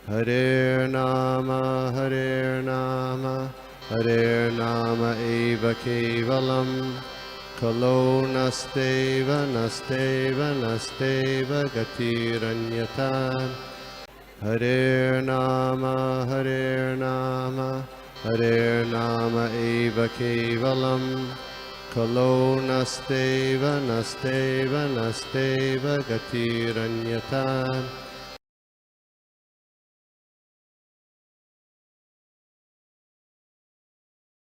हरेर्नाम हरेर्नाम एव केवलं खलो नस्तेव नस्तेव नस्तेव गतिरन्यथा हरेर्नाम हरेर्नाम एव केवलं खलो नस्तेव नस्तेव नस्तेव गतिरन्यथा।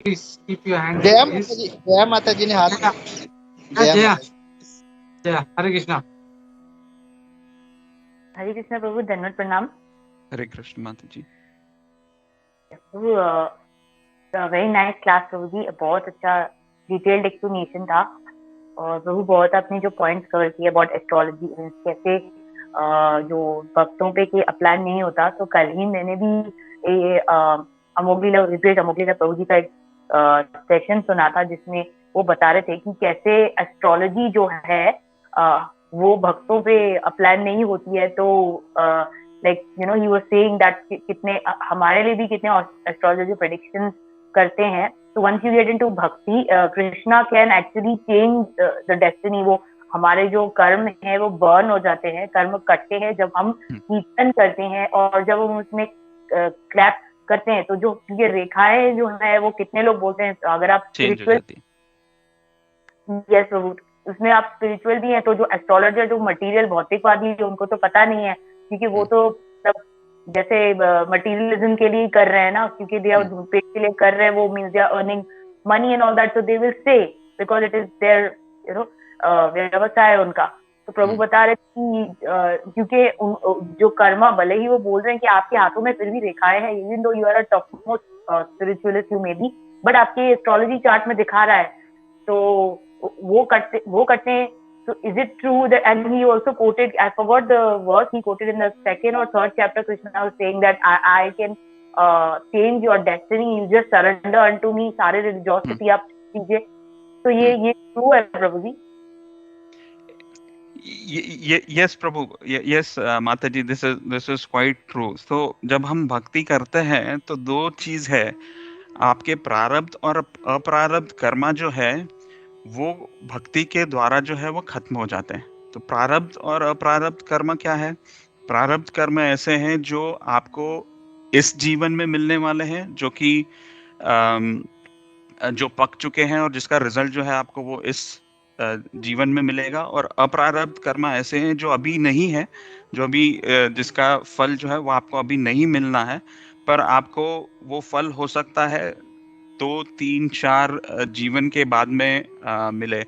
Please keep your hand Jaya माता raised. जी, जया माता जी ने हाथ, Jaya, जया Jaya, माता जी। Jaya. Hare Krishna. हरे कृष्ण प्रभु, धन्यवाद, प्रणाम हरे कृष्ण माता जी। प्रभु। वेरी नाइस क्लास प्रभु जी, बहुत अच्छा डिटेल्ड एक्सप्लेनेशन था। और प्रभु बहुत आपने जो पॉइंट्स कवर किए अबाउट एस्ट्रोलॉजी, कैसे जो भक्तों पे के अप्लाई नहीं होता। तो कल ही मैंने भी ये अमोघलीला प्रभु जी का एक सेशन सुना था, जिसमें वो बता रहे थे कि कैसे एस्ट्रोलॉजी जो है वो भक्तों पे अप्लाई नहीं होती है। तो like you know he was saying that कितने हमारे लिए भी कितने एस्ट्रोलॉजी प्रेडिक्शंस करते हैं। तो वंस यू गेट इनटू भक्ति, Krishna can actually change the destiny. वो हमारे जो कर्म है वो बर्न हो जाते हैं, कर्म कटते हैं जब हम कीर्तन करते हैं। और जब हम उसमें क्लैप करते हैं तो जो ये रेखाएं जो है वो कितने लोग बोलते हैं, अगर आप चेंज हो जाती है। यस प्रभु, उसमें आप स्पिरिचुअल भी हैं। तो जो एस्ट्रोलॉजर जो मटेरियल भौतिकवादी है उनको तो पता नहीं है, क्योंकि वो तो सब जैसे मटेरियलिज्म के लिए कर रहे हैं ना, क्योंकि दे आर पेट के लिए कर रहे हैं। वो means they are earning money and all that, so they will say because it is there you know व्यवसाय है उनका। तो प्रभु बता रहे कि क्योंकि जो कर्मा, भले ही वो बोल रहे हैं कि आपके हाथों में फिर भी रेखाएं हैं, even though you are a top most spiritualist you may be, but आपके एस्ट्रोलॉजी चार्ट में दिखा रहा है। तो वो करते हैं। So is it true that, and he also quoted, I forgot the verse he quoted in the second or third chapter, Krishna was saying that I can change your destiny, you just surrender unto me, सारे religiosity आप कीजिए। तो ये true है प्रभु जी? Yes प्रभु, yes माता जी, this is quite true. So जब हम भक्ति करते हैं तो दो चीज है, आपके प्रारब्ध और अप्रारब्ध कर्मा जो है वो भक्ति के द्वारा जो है वो खत्म हो जाते हैं। तो प्रारब्ध और अप्रारब्ध कर्म क्या है? प्रारब्ध कर्म ऐसे हैं जो आपको इस जीवन में मिलने वाले हैं, जो कि जो पक चुके हैं और जिसका रिजल्ट जो है आपको वो इस जीवन में मिलेगा। और अप्रारब्ध कर्म ऐसे हैं जो अभी नहीं है, जो अभी जिसका फल जो है वो आपको अभी नहीं मिलना है, पर आपको वो फल हो सकता है 2, 3, 4 जीवन के बाद में मिले।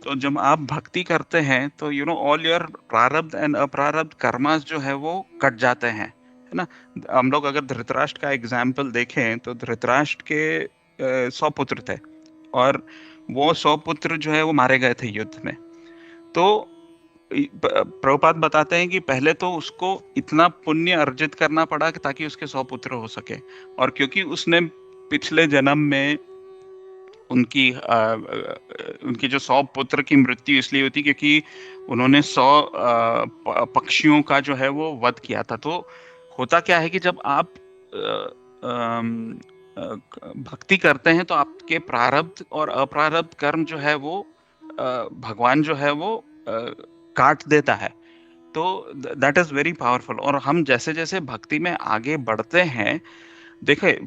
तो जब आप भक्ति करते हैं तो यू नो ऑल योर प्रारब्ध एंड अप्रारब्ध कर्मास जो है वो कट जाते हैं, है ना। हम लोग अगर धृतराष्ट्र का एग्जाम्पल देखें तो धृतराष्ट्र के 100 पुत्र थे और वो 100 पुत्र जो है वो मारे गए थे युद्ध में। तो प्रभुपाद बताते हैं कि पहले तो उसको इतना पुण्य अर्जित करना पड़ा कि ताकि उसके 100 पुत्र हो सके। और क्योंकि उसने पिछले जन्म में उनकी जो 100 पुत्र की मृत्यु इसलिए हुई थी क्योंकि उन्होंने 100 पक्षियों का जो है वो वध किया था। तो होता क्या है कि जब आप भक्ति करते हैं तो आपके प्रारब्ध और अप्रारब्ध कर्म जो है वो भगवान जो है वो काट देता है। तो दैट इज वेरी पावरफुल। और हम जैसे जैसे भक्ति में आगे बढ़ते हैं, देखे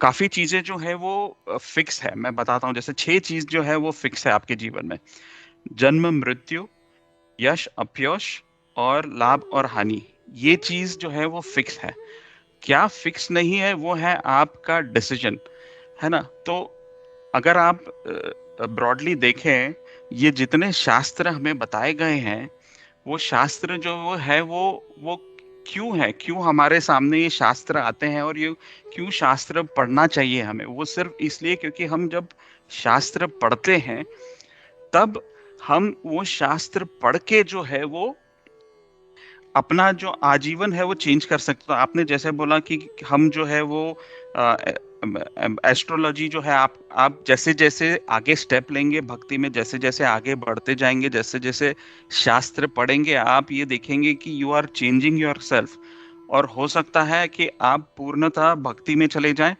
काफी चीजें जो है वो फिक्स है। मैं बताता हूँ, जैसे 6 चीज जो है वो फिक्स है आपके जीवन में: जन्म, मृत्यु, यश, अपयश और लाभ और हानि। ये चीज जो है वो फिक्स है। क्या फिक्स नहीं है वो है आपका डिसीजन, है ना। तो अगर आप ब्रॉडली देखें, ये जितने शास्त्र हमें बताए गए हैं, वो शास्त्र जो वो है वो क्यों है, क्यों हमारे सामने ये शास्त्र आते हैं और ये क्यों शास्त्र पढ़ना चाहिए हमें? वो सिर्फ इसलिए क्योंकि हम जब शास्त्र पढ़ते हैं तब हम वो शास्त्र पढ़ के जो है वो अपना जो आजीवन है वो चेंज कर सकते। तो आपने जैसे बोला कि हम जो है वो एस्ट्रोलॉजी जो है, आप जैसे जैसे आगे स्टेप लेंगे भक्ति में, जैसे जैसे आगे बढ़ते जाएंगे, जैसे जैसे शास्त्र पढ़ेंगे, आप ये देखेंगे कि you are changing yourself. और हो सकता है कि आप पूर्णतः भक्ति में चले जाएं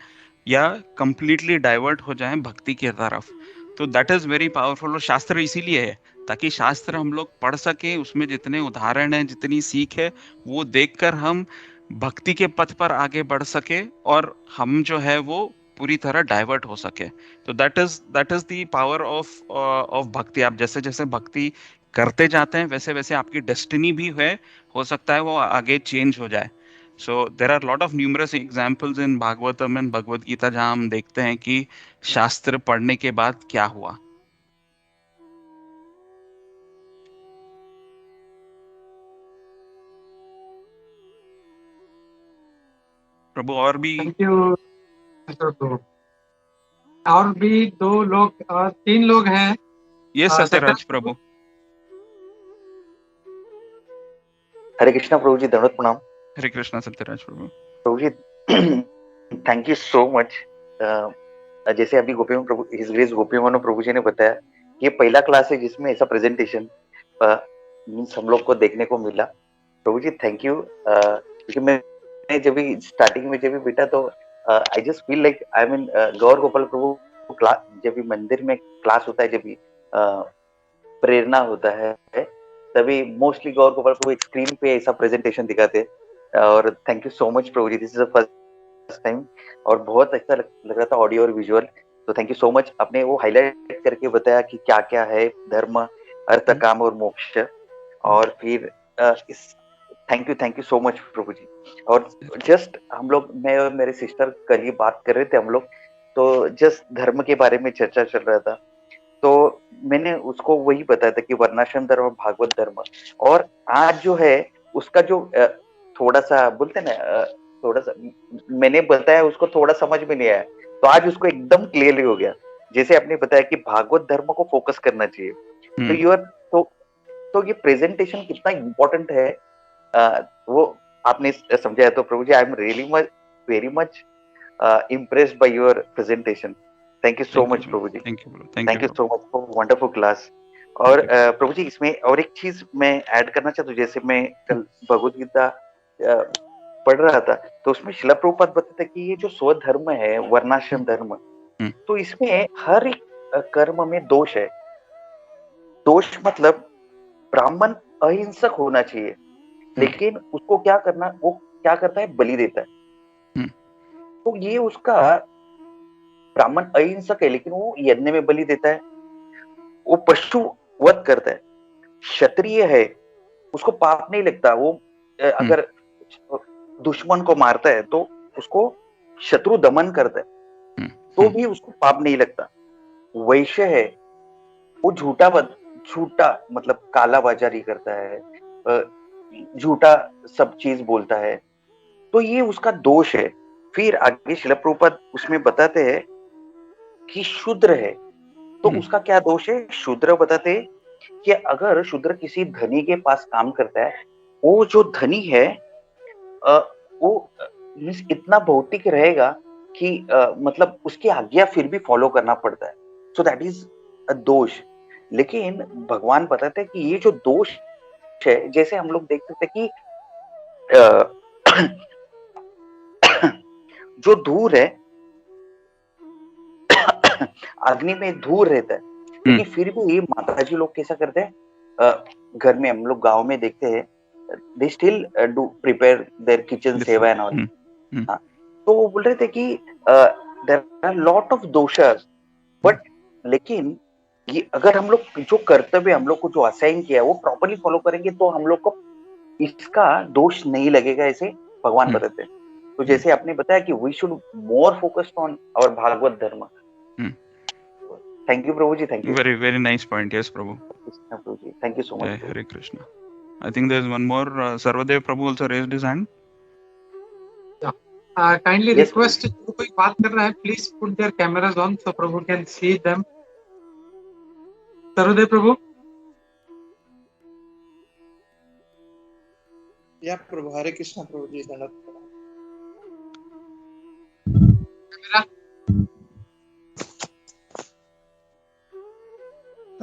या कंप्लीटली डाइवर्ट हो जाएं भक्ति की तरफ। तो दैट इज वेरी पावरफुल। और शास्त्र इसीलिए है ताकि शास्त्र हम लोग पढ़ सके, उसमें जितने उदाहरण हैं, जितनी सीख है, वो देखकर हम भक्ति के पथ पर आगे बढ़ सके और हम जो है वो पूरी तरह डाइवर्ट हो सके। तो that is the power of भक्ति। आप जैसे जैसे भक्ति करते जाते हैं वैसे वैसे आपकी डेस्टिनी भी है, हो सकता है वो आगे चेंज हो जाए। So there are lot of numerous examples in Bhagavatam and Bhagavad Gita जहां हम देखते हैं कि शास्त्र पढ़ने के बाद क्या हुआ। प्रभु और भी थैंक यू प्रभु। और भी 3 लोग हैं। ये सत्यराज सत्यराज प्रभु। हरे कृष्णा प्रभु जी, दंडवत प्रणाम। हरे कृष्णा सत्यराज प्रभु। प्रभु जी थैंक यू सो मच। जैसे अभी गोपी प्रभु हिज ग्रेस गोपी मोहन प्रभु जी ने बताया कि ये पहला क्लास है जिसमें ऐसा प्रेजेंटेशन मीन्स हम लोग को देखने को मिला। प्रभु जी थैंक यू। क्योंकि मैं जब भी स्टार्टिंग में जब भी बेटा तो I just feel like I mean Gaur Gopal Prabhu class जब भी मंदिर में क्लास होता है, जब भी प्रेरणा होता है, तभी मोस्टली गौर गोपाल प्रभु एक स्क्रीन पे ऐसा प्रेजेंटेशन दिखाते हैं। और thank you so much Prabhu ji, this is the first time और बहुत अच्छा लग रहा था ऑडियो और विजुअल। तो थैंक यू सो मच। आपने वो हाईलाइट करके बताया कि क्या क्या है धर्म, अर्थ, काम और मोक्ष। और फिर thank you so much Prabhu जी। और जस्ट हम लोग, मैं और मेरे सिस्टर कल ही बात कर रहे थे हम लोग, तो जस्ट धर्म के बारे में चर्चा चल रहा था। तो मैंने उसको वही बताया था कि वर्णाश्रम धर्म, भागवत धर्म, और आज जो है उसका जो थोड़ा सा बोलते ना, थोड़ा सा मैंने बताया उसको थोड़ा समझ में नहीं आया, तो आज उसको एकदम क्लियरली हो गया। जैसे आपने बताया कि भागवत धर्म को फोकस करना चाहिए, तो यूर तो ये प्रेजेंटेशन कितना इम्पोर्टेंट है वो आपने समझाया। तो प्रभु जी I am really much very much impressed by your presentation. Thank you so much प्रभु जी। Thank you so much for wonderful class. और प्रभु जी इसमें और एक चीज मैं ऐड करना चाहता हूँ। जैसे मैं कल भगवत गीता पढ़ रहा था, तो उसमें शिला प्रभुपाद बताते हैं कि ये जो स्वधर्म है, वर्णाश्रम धर्म, तो इसमें हर एक कर्म में दोष है। दोष मतलब ब्राह्मण अहिंसक होना चाहिए, लेकिन उसको क्या करना, वो क्या करता है, बलि देता है। तो ये उसका ब्राह्मण अहिंसक है, लेकिन वो यज्ञ में बलि देता है, वो पशु वध करता है। क्षत्रिय है, उसको पाप नहीं लगता, वो अगर दुश्मन को मारता है तो उसको शत्रु दमन करता है, तो भी उसको पाप नहीं लगता। वैश्य है, वो झूठा मतलब काला बाजारी करता है, झूठा सब चीज बोलता है, तो ये उसका दोष है। फिर आगे शिला प्रभुपाद उसमें बताते हैं कि शूद्र है, तो उसका क्या दोष है। शूद्र बताते हैं कि अगर शूद्र किसी धनी के पास काम करता है, वो जो धनी है वो इतना भौतिक रहेगा कि मतलब उसकी आज्ञा फिर भी फॉलो करना पड़ता है। सो दैट इज अ दोष। लेकिन भगवान बताते हैं कि ये जो दोष है, जैसे हम लोग देख सकते हैं कि जो धूर है, अग्नि में धूर रहता है, लेकिन फिर भी माताजी लोग कैसा करते हैं, घर में हम लोग गांव में देखते हैं, they still do prepare their kitchen सेवा एंड ऑल। तो वो बोल रहे थे कि देयर आर लॉट ऑफ दोषस, बट लेकिन ये अगर हम लोग जो कर्तव्य हम लोग को जो असाइन किया है वो प्रॉपर्ली फॉलो करेंगे, तो हम लोग को इसका दोष नहीं लगेगा, ऐसे भगवान बताते हैं। तो जैसे आपने बताया कि we should more focused on our Bhagavat dharma. Thank you Prabhu ji, thank you. Very very nice point. Yes प्रभु। प्रभु जी, थैंक यू सो मच। Hare Krishna. I think there is one more. Sarvadev Prabhu also raised his hand. Kindly request, जो कोई बात कर रहा है, please put their cameras on so Prabhu can see them. Sarvadev Prabhu. या प्रभु, हरे कृष्णा प्रभु जी, धन्यवाद।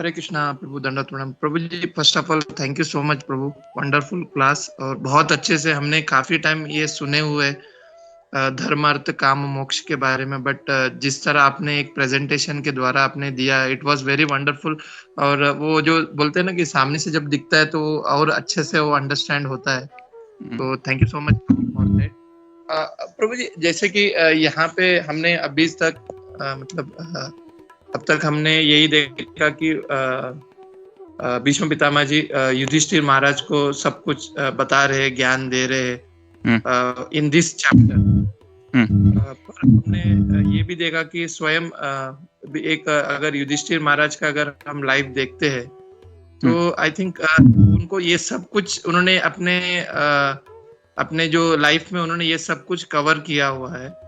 हरे कृष्णा प्रभु, दंडवत प्रणाम प्रभु जी। First of all thank you so much प्रभु, वंडरफुल क्लास। और बहुत अच्छे से हमने काफी टाइम ये सुने हुए धर्म अर्थ काम मोक्ष के बारे में, बट जिस तरह आपने एक प्रेजेंटेशन के द्वारा आपने दिया, इट वाज वेरी वंडरफुल। और वो जो बोलते हैं ना कि सामने से जब दिखता है तो और अच्छे से वो अंडरस्टैंड होता है। तो thank you so much for that प्रभु जी। जैसे कि यहाँ पे हमने अभी तक मतलब अब तक हमने यही देखा कि भीष्म पितामह जी युधिष्ठिर महाराज को सब कुछ बता रहे, ज्ञान दे रहे इन दिस चैप्टर। पर हमने ये भी देखा कि स्वयं एक अगर युधिष्ठिर महाराज का अगर हम लाइव देखते हैं तो आई थिंक उनको ये सब कुछ उन्होंने अपने जो लाइफ में उन्होंने ये सब कुछ कवर किया हुआ है।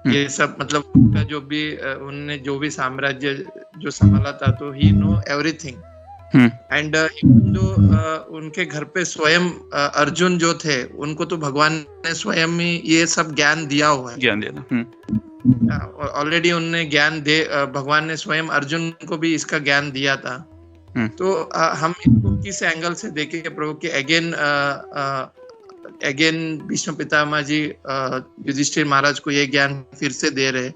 ये सब मतलब उनका जो भी उन्होंने जो भी साम्राज्य जो संभाला था, तो ही नो एवरीथिंग। एंड जो उनके घर पे स्वयं अर्जुन जो थे, उनको तो भगवान ने स्वयं ही ये सब ज्ञान दिया हुआ है, ज्ञान दिया। ऑलरेडी उन्होंने ज्ञान दे, भगवान ने स्वयं अर्जुन को भी इसका ज्ञान दिया था। तो हम इसको किस एंगल से देखेंगे प्रभु कि अगेन भीष्म पितामह जी युधिष्ठिर महाराज को ये ज्ञान फिर से दे रहे,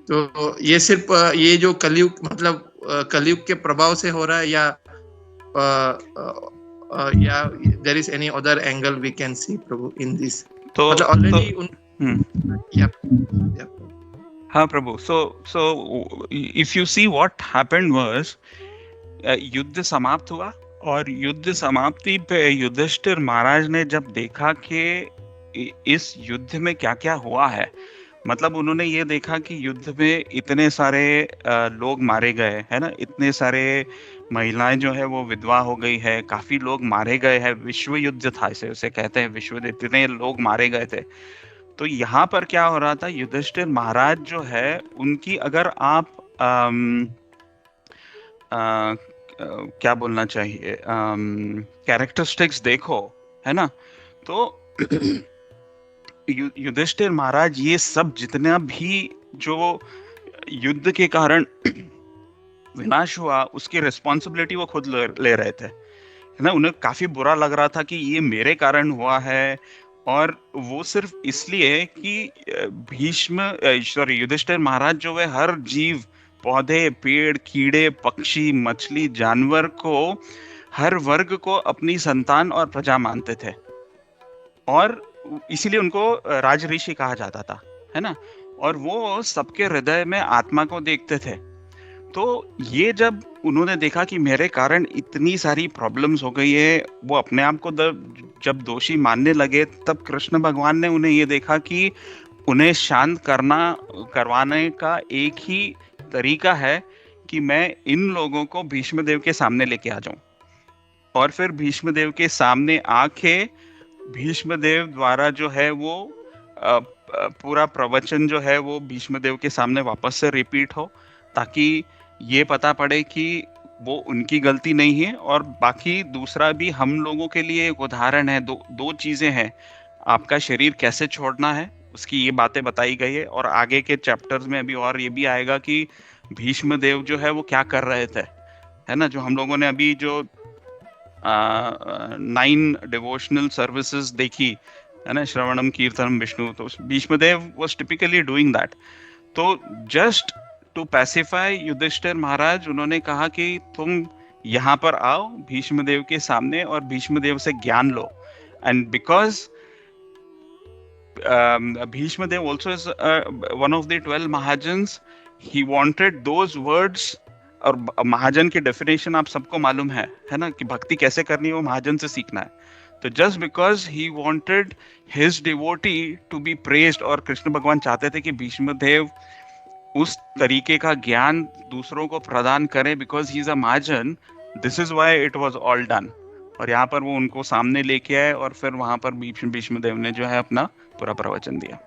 तो ये सिर्फ ये जो कलयुग मतलब कलयुग के प्रभाव से हो रहा है या there is any other angle we can see Prabhu in this? तो मतलब ऑलरेडी हाँ प्रभु, so if you see what happened was युद्ध समाप्त हुआ, और युद्ध समाप्ति पे युधिष्ठिर महाराज ने जब देखा कि इस युद्ध में क्या क्या हुआ है, मतलब उन्होंने ये देखा कि युद्ध में इतने सारे लोग मारे गए है ना, इतने सारे महिलाएं जो है वो विधवा हो गई है, काफी लोग मारे गए हैं, विश्व युद्ध था उसे कहते हैं विश्व युद्ध, इतने लोग मारे गए थे। तो यहाँ पर क्या हो रहा था, युधिष्ठिर महाराज जो है उनकी अगर आप क्या बोलना चाहिए कैरेक्टरिस्टिक्स देखो है ना, तो युधिष्ठिर महाराज ये सब जितना भी जो युद्ध के कारण विनाश हुआ उसकी रिस्पॉन्सिबिलिटी वो खुद ले रहे थे है ना। उन्हें काफी बुरा लग रहा था कि ये मेरे कारण हुआ है, और वो सिर्फ इसलिए कि युधिष्ठिर महाराज जो है हर जीव, पौधे, पेड़, कीड़े, पक्षी, मछली, जानवर को, हर वर्ग को अपनी संतान और प्रजा मानते थे, और इसीलिए उनको राजऋषि कहा जाता था है ना। और वो सबके हृदय में आत्मा को देखते थे। तो ये जब उन्होंने देखा कि मेरे कारण इतनी सारी प्रॉब्लम्स हो गई है, वो अपने आप को जब दोषी मानने लगे, तब कृष्ण भगवान ने उन्हें ये देखा कि उन्हें शांत करवाने का एक ही तरीका है कि मैं इन लोगों को भीष्मदेव के सामने लेके आ जाऊं, और फिर भीष्मदेव के सामने आके भीष्मदेव द्वारा जो है वो पूरा प्रवचन जो है वो भीष्मदेव के सामने वापस से रिपीट हो, ताकि ये पता पड़े कि वो उनकी गलती नहीं है। और बाकी दूसरा भी हम लोगों के लिए एक उदाहरण है, दो चीजें हैं, आपका शरीर कैसे छोड़ना है उसकी ये बातें बताई गई है, और आगे के चैप्टर्स में अभी और ये भी आएगा कि भीष्मदेव जो है वो क्या कर रहे थे है ना। जो हम लोगों ने अभी जो 9 डिवोशनल सर्विसेज देखी है ना, श्रवणम कीर्तनम विष्णु, तो Bhishmadev was typically doing that. तो जस्ट टू पैसिफाई युधिष्ठिर महाराज, उन्होंने कहा कि तुम यहाँ पर आओ भीष्मदेव के सामने और भीष्मदेव से ज्ञान लो। And because Bhishmadev also is one of the 12 Mahajans, he wanted those words, और महाजन की डेफिनेशन आप सबको मालूम है ना, कि भक्ति कैसे करनी है वो महाजन से सीखना है। तो just because he wanted his devotee to be praised, और कृष्ण भगवान चाहते थे कि भीष्मदेव उस तरीके का ज्ञान दूसरों को प्रदान करें, because he is a Mahajan, this is why it was all done। और यहाँ पर वो उनको सामने लेके आए, और फिर वहां पर भीष्मदेव ने जो है अपना पूरा प्रवचन दिया।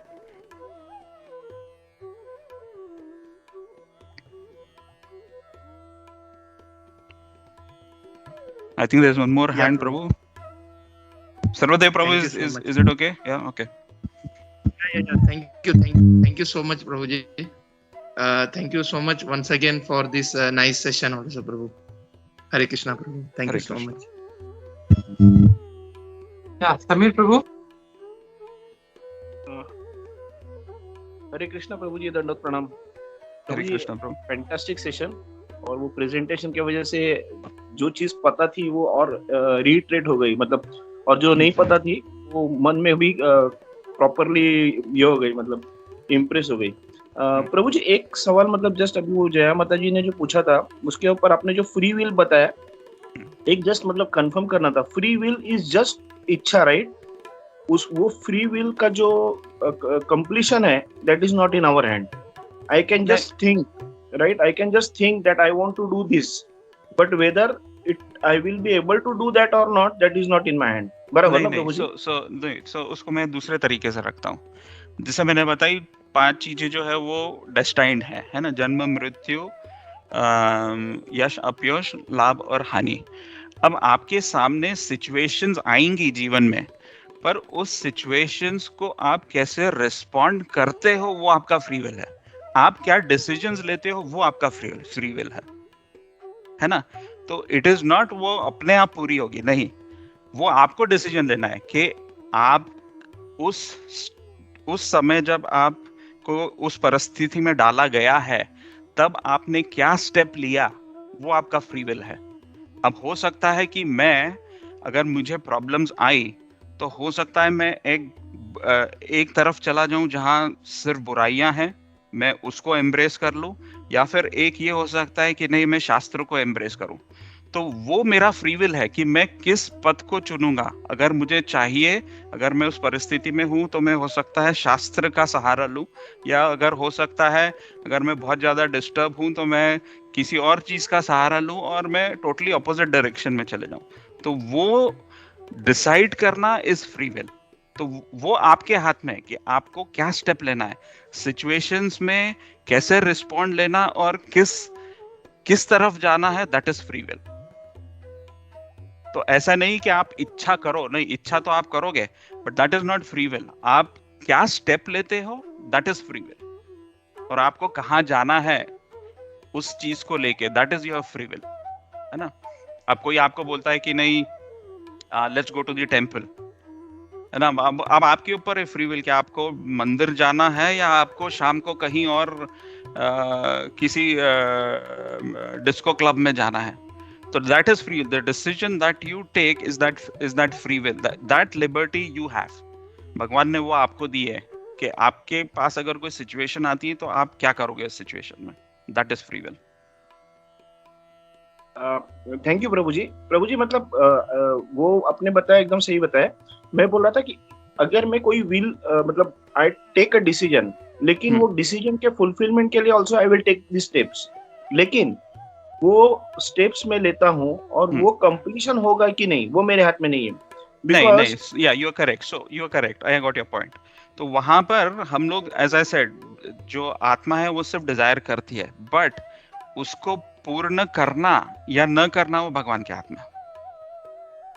I think there's one more hand, Prabhu. Sarvadev Prabhu, is it okay? Yeah, okay. Yeah. Thank you so much, Prabhuji. Thank you so much once again for this nice session also, Prabhu. हरे कृष्णा प्रभु, thank Hare you so Krishna. Much. या समीर प्रभु। हरे कृष्णा प्रभु जी, दंडवत प्रणाम हरे प्रभु जी। कृष्ण प्रभु। Fantastic session, और वो presentation की वजह से जो चीज पता थी वो और रीट्रेट हो गई, मतलब, और जो नहीं पता थी वो मन में भी प्रॉपरली ये हो गई, मतलब इम्प्रेस हो गई। प्रभु जी, एक सवाल, मतलब जस्ट अभी वो जया माता जी ने जो पूछा था उसके ऊपर आपने जो फ्री विल बताया, एक जस्ट मतलब कंफर्म करना था, फ्री विल इज जस्ट इच्छा, राइट? वो फ्री विल का जो कंप्लीशन है, that is not in our hand. I can just think, right? I can just think that I want to do this, but whether it I will be able to do that or not, that is not in my hand. बराबर ना प्रभु जी? सो उसको मैं दूसरे तरीके से रखता हूँ। जैसे मैंने बताई 5 चीजें जो है वो डेस्टाइंड है ना, जन्म, मृत्यु, यश, अपयश, लाभ और हानि। अब आपके सामने सिचुएशंस आएंगी जीवन में, पर उस सिचुएशंस को आप कैसे रिस्पॉन्ड करते हो वो आपका फ्री विल है। आप क्या डिसीजंस लेते हो वो आपका फ्री विल है ना। तो इट इज नॉट वो अपने आप पूरी होगी, नहीं, वो आपको डिसीजन लेना है कि आप उस समय जब आपको उस परिस्थिति में डाला गया है तब आपने क्या स्टेप लिया, वो आपका फ्री विल है। अब हो सकता है कि मैं, अगर मुझे प्रॉब्लम्स आई तो हो सकता है मैं एक तरफ चला जाऊं जहां सिर्फ बुराइयां हैं, मैं उसको एम्ब्रेस कर लूं, या फिर एक ये हो सकता है कि नहीं, मैं शास्त्र को एम्ब्रेस करूं। तो वो मेरा फ्री विल है कि मैं किस पथ को चुनूंगा। अगर मुझे चाहिए, अगर मैं उस परिस्थिति में हूं तो मैं हो सकता है शास्त्र का सहारा लूं, या अगर हो सकता है अगर मैं बहुत ज्यादा डिस्टर्ब हूं तो मैं किसी और चीज का सहारा लूं और मैं टोटली अपोजिट डायरेक्शन में चले जाऊं। तो वो डिसाइड करना इज फ्री विल। तो वो आपके हाथ में है कि आपको क्या स्टेप लेना है, सिचुएशंस में कैसे रिस्पॉन्ड लेना और किस तरफ जाना है, दैट इज फ्री विल। तो ऐसा नहीं कि आप इच्छा करो, नहीं, इच्छा तो आप करोगे, but that is not free will. आप क्या स्टेप लेते हो, दैट इज फ्री विल। और आपको कहाँ जाना है उस चीज को लेके, that is your free will, है ना। अब कोई आपको बोलता है कि नहीं, let's go to the temple, है ना। अब आपके ऊपर है फ्री विल कि आपको मंदिर जाना है या आपको शाम को कहीं और किसी डिस्को क्लब में जाना है। तो that is free, the decision that you take is that free will, that liberty you have. भगवान ने वो आपको दी है कि आपके पास अगर कोई सिचुएशन आती है तो आप क्या करोगे इस सिचुएशन में, that is free will. Thank you प्रभु जी। प्रभु जी, मतलब वो आपने बताया, एकदम सही बताया। मैं बोल रहा था कि अगर मैं कोई विल, मतलब आई टेक अ डिसीजन, लेकिन वो डिसीजन के फुलफिलमेंट के लिए also I will take the steps, लेकिन वो स्टेप्स में लेता हूँ और वो कंप्लीशन होगा कि नहीं वो मेरे हाथ में नहीं है। नहीं, yeah you are correct, so you are correct, I got your point. तो वहां पर हम लोग, एज आई सेड, जो आत्मा है वो सिर्फ डिजायर करती है, बट उसको पूर्ण करना या न करना वो भगवान के हाथ में।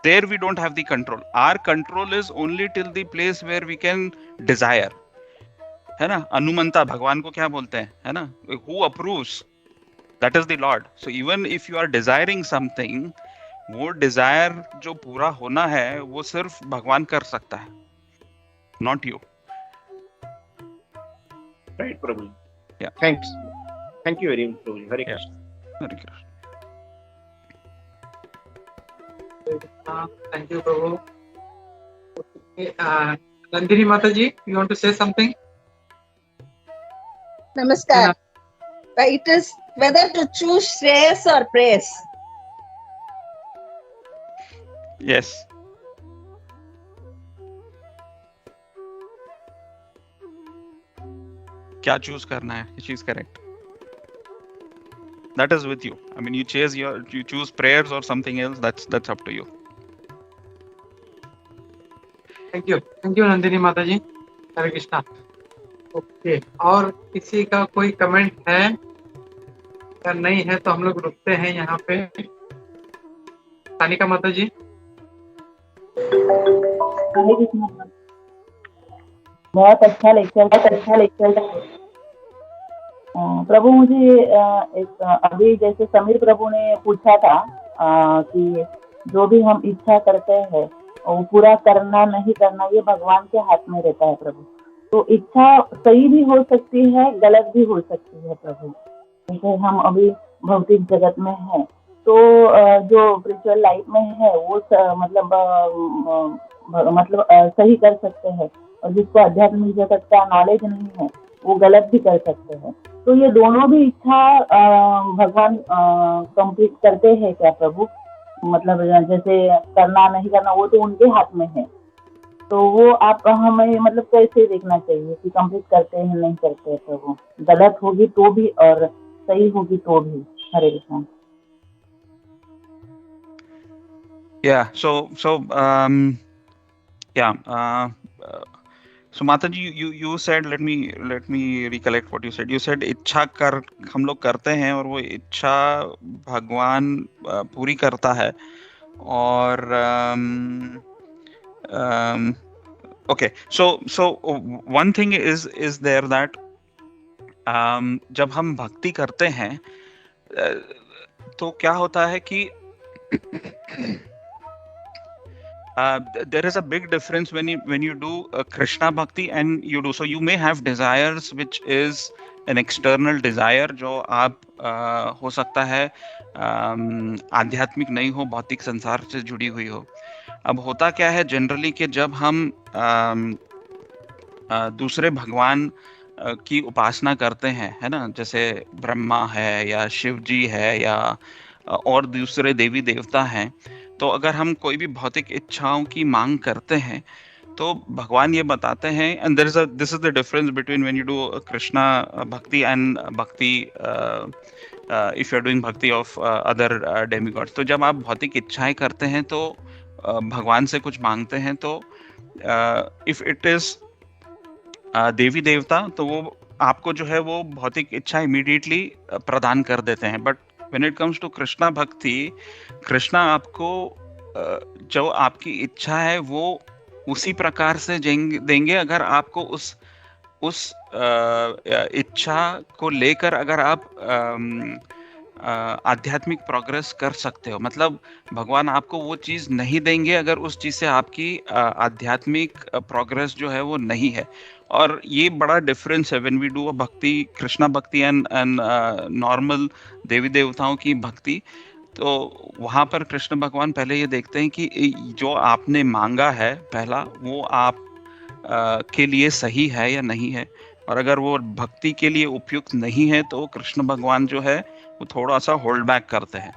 There we don't have the control. Our control is only till the place where we can desire, है ना। अनुमंता भगवान को क्या बोलते हैं, है ना, who approves, that is the Lord. So even if you are desiring something, वो desire जो पूरा होना है वो सिर्फ भगवान कर सकता है, not you. Right, Prabhu. Yeah. Thanks. Thank you very much, Prabhu ji. Hare Krishna. Hare Krishna. Thank you, Prabhu. Okay, Nandini Mataji, you want to say something? Namaskar. It is whether to choose Shreyas or praise. Yes. क्या choose करना है, she is correct. That is with you. I mean, you choose prayers or something else. That's up to you. Thank you Nandini Mataji. Hare Krishna. Okay, और किसी का कोई comment है? अगर नहीं है तो हम लोग रुकते हैं यहाँ पे। सानिका माताजी। बहुत अच्छा लेक्चर प्रभु। मुझे एक अभी जैसे समीर प्रभु ने पूछा था, कि जो भी हम इच्छा करते हैं वो पूरा करना नहीं करना ये भगवान के हाथ में रहता है प्रभु। तो इच्छा सही भी हो सकती है, गलत भी हो सकती है प्रभु। जैसे हम अभी भौतिक जगत में हैं तो जो स्पिरिचुअल लाइफ में है वो सही कर सकते हैं, और जिसको आध्यात्मिक जगत का नॉलेज नहीं है वो गलत भी कर सकते हैं। तो ये दोनों भी इच्छा भगवान कंप्लीट करते हैं क्या प्रभु? मतलब जैसे करना नहीं करना वो तो उनके हाथ में है, तो वो आप हमें मतलब कैसे देखना चाहिए कि कंप्लीट करते हैं नहीं करते हैं प्रभु? गलत होगी तो भी और सही होगी तो भी। हरे Krishna. So Mataji, you said, let me recollect what you said. You said इच्छा कर हम लोग करते हैं और वो इच्छा भगवान पूरी करता है। और okay, so one thing is there that जब हम भक्ति करते हैं तो क्या होता है कि there is a big difference when you do Krishna bhakti and you do, so you may have desires which is an external desire जो आप हो सकता है आध्यात्मिक नहीं हो, भौतिक संसार से जुड़ी हुई हो। अब होता क्या है जनरली कि जब हम दूसरे भगवान की उपासना करते हैं, है ना, जैसे ब्रह्मा है या शिव जी है या और दूसरे देवी देवता हैं, तो अगर हम कोई भी भौतिक इच्छाओं की मांग करते हैं तो भगवान ये बताते हैं, and this is the difference between when you do Krishna भक्ति एंड भक्ति इफ यू आर डूइंग भक्ति ऑफ अदर डेमिगॉड्स। तो जब आप भौतिक इच्छाएं करते हैं तो भगवान से कुछ मांगते हैं, तो इफ इट इज देवी देवता तो वो आपको जो है वो भौतिक इच्छा इमीडिएटली प्रदान कर देते हैं। But when it comes to Krishna भक्ति, कृष्णा आपको जो आपकी इच्छा है वो उसी प्रकार से देंगे अगर आपको उस इच्छा को लेकर अगर आप आध्यात्मिक प्रोग्रेस कर सकते हो। मतलब भगवान आपको वो चीज नहीं देंगे अगर उस चीज से आपकी आध्यात्मिक प्रोग्रेस जो है वो नहीं है। और ये बड़ा डिफरेंस है व्हेन वी डू अ भक्ति, कृष्णा भक्ति एंड नॉर्मल देवी देवताओं की भक्ति। तो वहां पर कृष्ण भगवान पहले ये देखते हैं कि जो आपने मांगा है पहला वो आप के लिए सही है या नहीं है, और अगर वो भक्ति के लिए उपयुक्त नहीं है तो कृष्ण भगवान जो है वो थोड़ा सा होल्ड बैक करते हैं।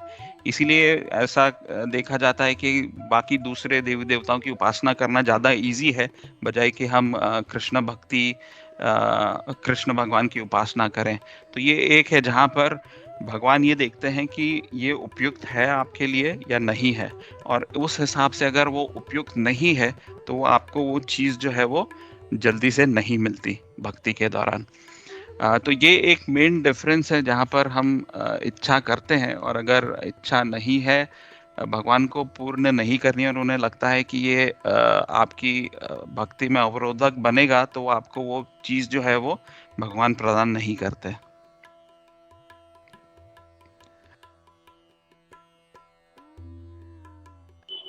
इसीलिए ऐसा देखा जाता है कि बाकी दूसरे देवी देवताओं की उपासना करना ज़्यादा इजी है बजाय कि हम कृष्ण भक्ति कृष्ण भगवान की उपासना करें। तो ये एक है जहाँ पर भगवान ये देखते हैं कि ये उपयुक्त है आपके लिए या नहीं है, और उस हिसाब से अगर वो उपयुक्त नहीं है तो आपको वो चीज़ जो है वो जल्दी से नहीं मिलती भक्ति के दौरान। तो ये एक मेन डिफरेंस है जहाँ पर हम इच्छा करते हैं, और अगर इच्छा नहीं है, भगवान को पूर्ण नहीं करनी है और उन्हें लगता है कि ये आपकी भक्ति में अवरोधक बनेगा, तो आपको वो चीज़ जो है वो भगवान प्रदान नहीं करते।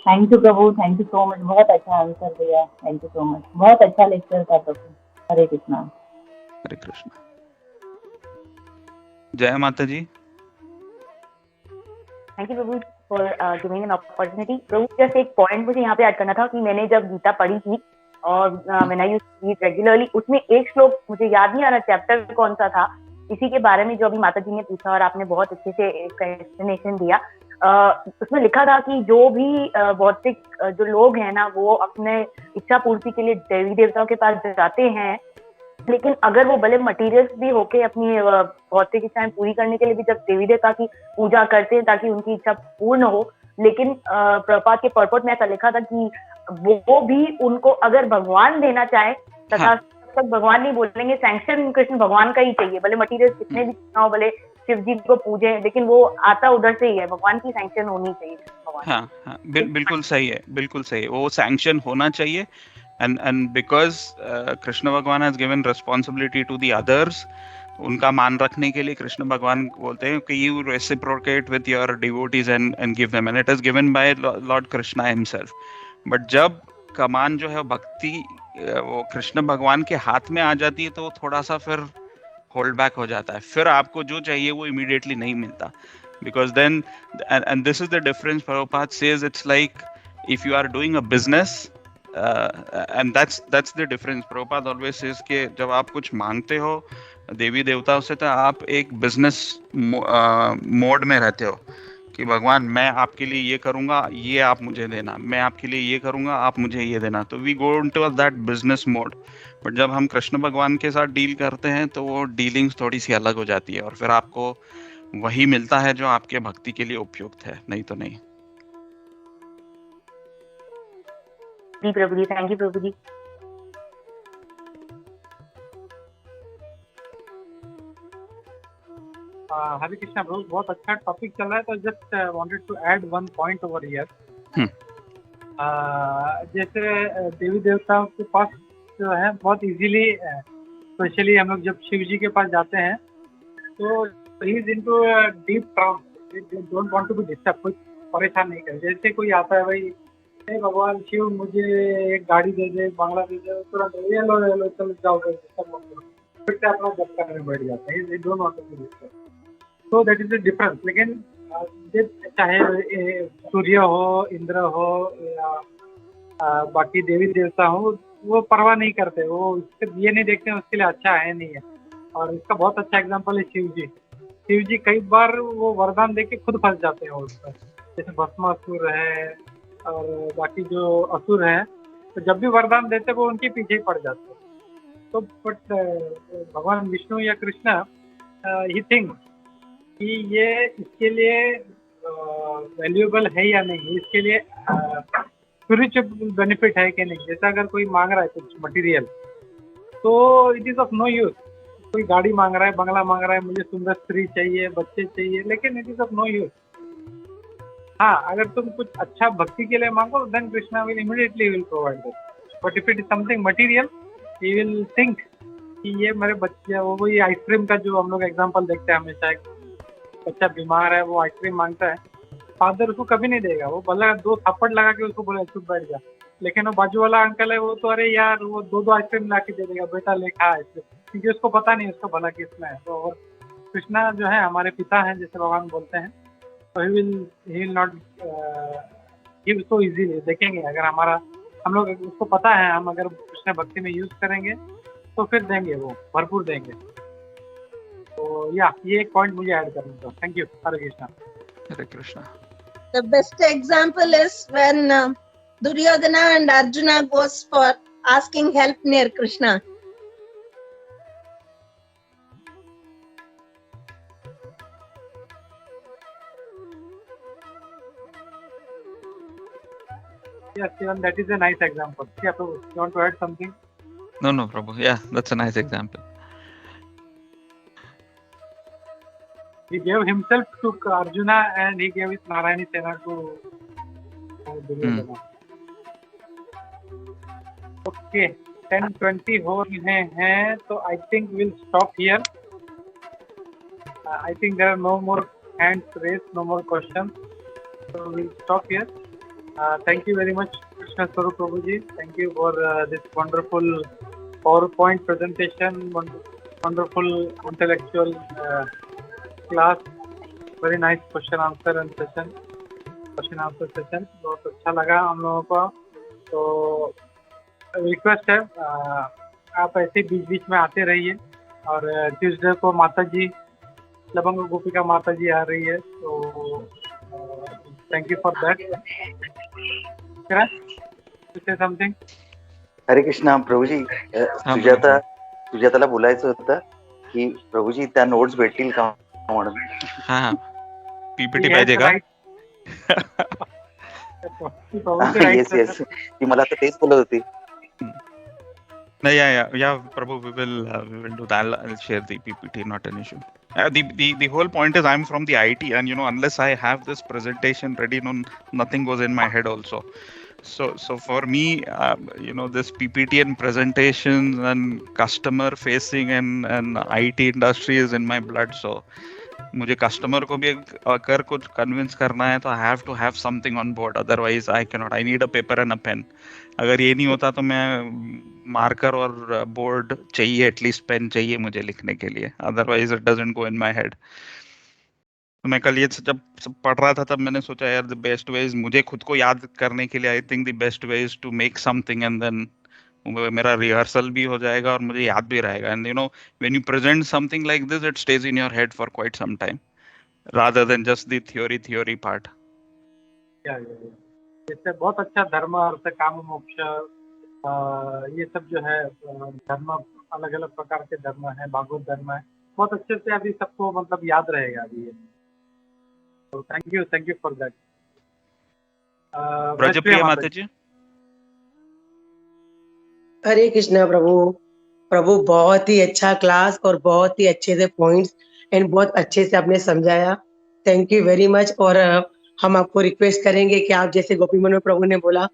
Thank you Prabhu, thank you so much, बहुत अच्छा आंसर दिया, थैंक यू सो मच, बहुत अच्छा लेक्चर था प्रभु। हरे कृष्णा। हरे कृष्णा। जय माता जी। थैंक यू प्रभु फॉर गिविंग एन अपॉर्चुनिटी। प्रभु जस्ट एक पॉइंट मुझे यहाँ पे ऐड करना था कि मैंने जब गीता पढ़ी थी और when I used to read regularly, उसमें एक श्लोक मुझे याद नहीं आ रहा चैप्टर कौन सा था, इसी के बारे में जो अभी माता जी ने पूछा और आपने बहुत अच्छे से एक्सप्लेनेशन दिया। उसमें लिखा था कि जो भी भौतिक जो लोग हैं ना वो अपने इच्छा पूर्ति के लिए देवी देवताओं के पास जाते हैं, लेकिन अगर वो भले मटीरियल्स भी होके अपनी भौतिक इच्छाएं पूरी करने के लिए भी जब देवी देवता की पूजा करते हैं ताकि उनकी इच्छा पूर्ण हो, लेकिन प्रभुपाद के पर्पट में ऐसा लिखा था कि वो भी उनको अगर भगवान देना चाहे तथा तक भगवान नहीं बोलेंगे, सैंक्शन कृष्ण भगवान का ही चाहिए, भले मटीरियल्स कितने भी हो, भले शिव जी को पूजे, लेकिन वो आता उधर से ही है, भगवान की सैंक्शन होनी चाहिए भगवान। हाँ, बिल्कुल सही है, बिल्कुल सही है, वो सैंक्शन होना चाहिए। And because Krishna Bhagwan has given responsibility to the others, उनका मान रखने के लिए कृष्ण भगवान बोलते हैं कि you reciprocate with your devotees and give them, and it is given by Lord Krishna himself. But जब कमान जो है भक्ति वो कृष्ण भगवान के हाथ में आ जाती है तो वो थोड़ा सा फिर होल्ड बैक हो जाता है, फिर आपको जो चाहिए वो इमीडिएटली नहीं मिलता। Because then, and this is the difference, Prabhupada says it's like if you are doing a business, and that's the difference. Prabhupada always says कि जब आप कुछ मांगते हो देवी देवताओं से तो आप एक बिजनेस मोड में रहते हो कि भगवान मैं आपके लिए ये करूंगा, ये आप मुझे देना, मैं आपके लिए ये करूंगा, आप मुझे ये देना। तो we go into that business mode. But जब हम कृष्ण भगवान के साथ डील करते हैं तो वो डीलिंग्स थोड़ी सी अलग हो जाती है और फिर आपको वही मिलता है जो आपके भक्ति के लिए उपयुक्त है, नहीं तो नहीं। जी प्रभु जी, थैंक यू प्रभु जी। हरे कृष्णा प्रभु, बहुत अच्छा टॉपिक चल रहा है, तो just wanted to add one point over here. जैसे देवी देवताओं के पास जो है बहुत इजीली, स्पेशली हम लोग जब शिव जी के पास जाते हैं तो he is into deep trance, don't want to be disturb, कुछ परेशान नहीं करे। जैसे कोई आता है भाई, हे भगवान शिव मुझे एक गाड़ी दे दे, बंगला दे दे, तुरंत ये लो चलो जाओ, फिर से अपना जब करने बैठ जाते हैं, don't want to be disturb. तो दैट इज द डिफरेंस। लेकिन चाहे सूर्य हो, इंद्र हो या बाकी देवी देवता हो, वो परवाह नहीं करते, वो ये नहीं देखते हैं उसके लिए अच्छा है नहीं है। और इसका बहुत अच्छा एग्जांपल है शिव जी। शिव जी कई बार वो वरदान देके खुद फंस जाते हैं उस पर, जैसे भस्मासुर है और बाकी जो असुर है, तो जब भी वरदान देते वो उनके पीछे ही पड़ जाते हैं। तो बट भगवान विष्णु या कृष्णा ही थिंक कि ये इसके लिए वैल्यूएबल है या नहीं, इसके लिए स्पिरिचुअल बेनिफिट है कि नहीं। जैसा अगर कोई मांग रहा है कुछ मटेरियल, तो it is of no use. कोई गाड़ी मांग रहा है, बंगला मांग रहा है, मुझे सुंदर स्त्री चाहिए, बच्चे चाहिए, लेकिन it is of no use. हाँ, अगर तुम कुछ अच्छा भक्ति के लिए मांगो, then Krishna will immediately will provide it. But if it is something material, he will think कि ये मेरे बच्चे, वो ये आइसक्रीम का जो हम लोग एग्जांपल देखते हैं हमेशा, एक बच्चा बीमार है, वो आइसक्रीम मांगता है, फादर उसको कभी नहीं देगा, वो भला 2 थप्पड़ लगा के उसको बोले चुप बैठ जा। लेकिन वो बाजू वाला अंकल है, वो तो अरे यार वो 2 आइसक्रीम ला के दे देगा, बेटा ले खा आइसक्रीम, क्योंकि उसको पता नहीं उसको भला किसमें है। तो और कृष्णा जो है हमारे पिता हैं, जैसे भगवान बोलते हैं, तो he will not give so easily. देखेंगे अगर हम लोग उसको पता है, हम अगर कृष्ण भक्ति में यूज करेंगे तो फिर देंगे, वो भरपूर देंगे। तो या ये एक पॉइंट मुझे ऐड करना था। Thank you. Hare Krishna. Hare Krishna. The best example is when Duryodhana and Arjuna goes for asking help near Krishna. Yes, even that is a nice example. Yeah, Prabhu, you want to add something? No, Prabhu. Yeah, that's a nice example. He gave himself to Arjuna and he gave his Narayani Sena to Duryodhana. Okay, 10:20 हो रहे हैं, तो I think we'll stop here. I think there are no more hands raised, no more questions. So we'll stop here. Thank you very much, Krishna Swarup Prabhuji. Thank you for this wonderful PowerPoint presentation, wonderful intellectual class. Very nice question answer session. बहुत अच्छा लगा हम लोगों को। तो request है, आप ऐसे बीच बीच में आते रहिए। और ट्यूसडे को माता जी, लवंग गोपिका माता जी आ रही है, तो thank you for that. Something. Hare Krishna प्रभूजी, सुजाताला बोलायचं होतं की प्रभूजी त्या नोट्स भेटतील का म्हणून। हा, पीपीटी पाहिजे का? येस येस, ती मला तर तेच बोलत होती। No, yeah, Prabhu, we will do that. I'll share the PPT, not an issue. The whole point is I'm from the IT, and unless I have this presentation ready, nothing goes in my head also. So for me, this PPT and presentations and customer facing and IT industry is in my blood. So मुझे customer को भी अगर कुछ convince करना है तो I have to have something on board, otherwise I can not. I need a paper and a pen. अगर ये नहीं होता तो मैं मार्कर और बोर्ड चाहिए, एटलीस्ट पेन चाहिए मुझे लिखने के लिए, otherwise it doesn't go in my head. तो मैं कल ये जब पढ़ रहा था तब मैंने सोचा यार द बेस्ट वे इज, मुझे खुद को याद करने के लिए I think the best way is to make something and then मेरा रिहर्सल भी हो जाएगा और मुझे याद भी रहेगा। And when you present something like this it stays in your head for quite some time rather than just the theory part. इससे बहुत अच्छा धर्म अर्थ काम मोक्ष, ये सब जो है धर्म, अलग अलग प्रकार के धर्म है, भागवत धर्म है, बहुत अच्छे से अभी सबको मतलब याद रहेगा अभी ये। तो थैंक यू फॉर दैट। ब्रजप्रिया माता जी। हरे कृष्णा प्रभु। प्रभु बहुत ही अच्छा क्लास और बहुत ही अच्छे से पॉइंट्स एंड बहुत अच्छे से आपने समझाया, थैंक यू वेरी मच। और हम आपको रिक्वेस्ट करेंगे कि आप जैसे गोपी मनोहर प्रभु ने बोला,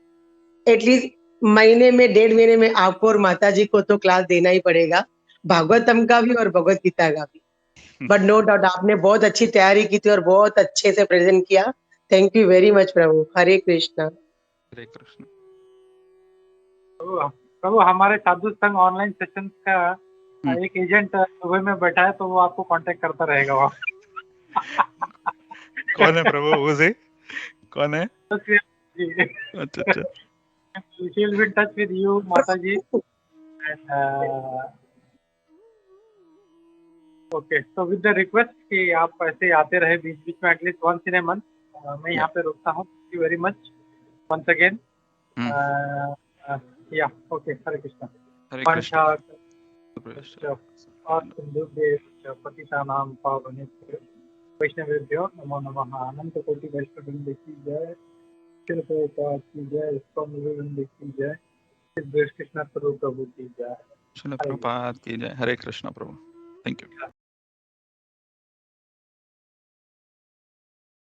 एटलीस्ट महीने में 1.5 महीने में आपको और माता जी को तो क्लास देना ही पड़ेगा, भागवतम का भी और भगवत गीता का भी। बट नो डाउट आपने बहुत अच्छी तैयारी की थी और बहुत अच्छे से प्रेजेंट किया, थैंक यू वेरी मच प्रभु। हरे कृष्णा। हरे कृष्ण। प्रभु हमारे साधु संघ ऑनलाइन सेशन का एक एजेंट दुबई में बैठा है, तो वो आपको कांटेक्ट करता रहेगा वहाँ। कौन है प्रभु? उसे कौन है? अच्छा। She will be in touch with you, माता जी। ओके, तो विद द रिक्वेस्ट कि आप ऐसे आते रहे बीच बीच में, at least once in a month. मैं यहाँ पे रुकता हूँ। Thank you very much once again. Yeah okay, Hare Krishna. Hare Krishna. और सिंधुभ्यः पतितानां पावनेभ्यो वैष्णवेभ्यो नमो नमः। अनंत कोटि वैष्णववृंद की जय, श्रील प्रभुपाद की जय, स्वामी विवेकानंद की जय, श्री कृष्ण स्वरूप प्रभु की जय, श्रील प्रभुपाद की जय। हरे कृष्णा प्रभु। Thank you.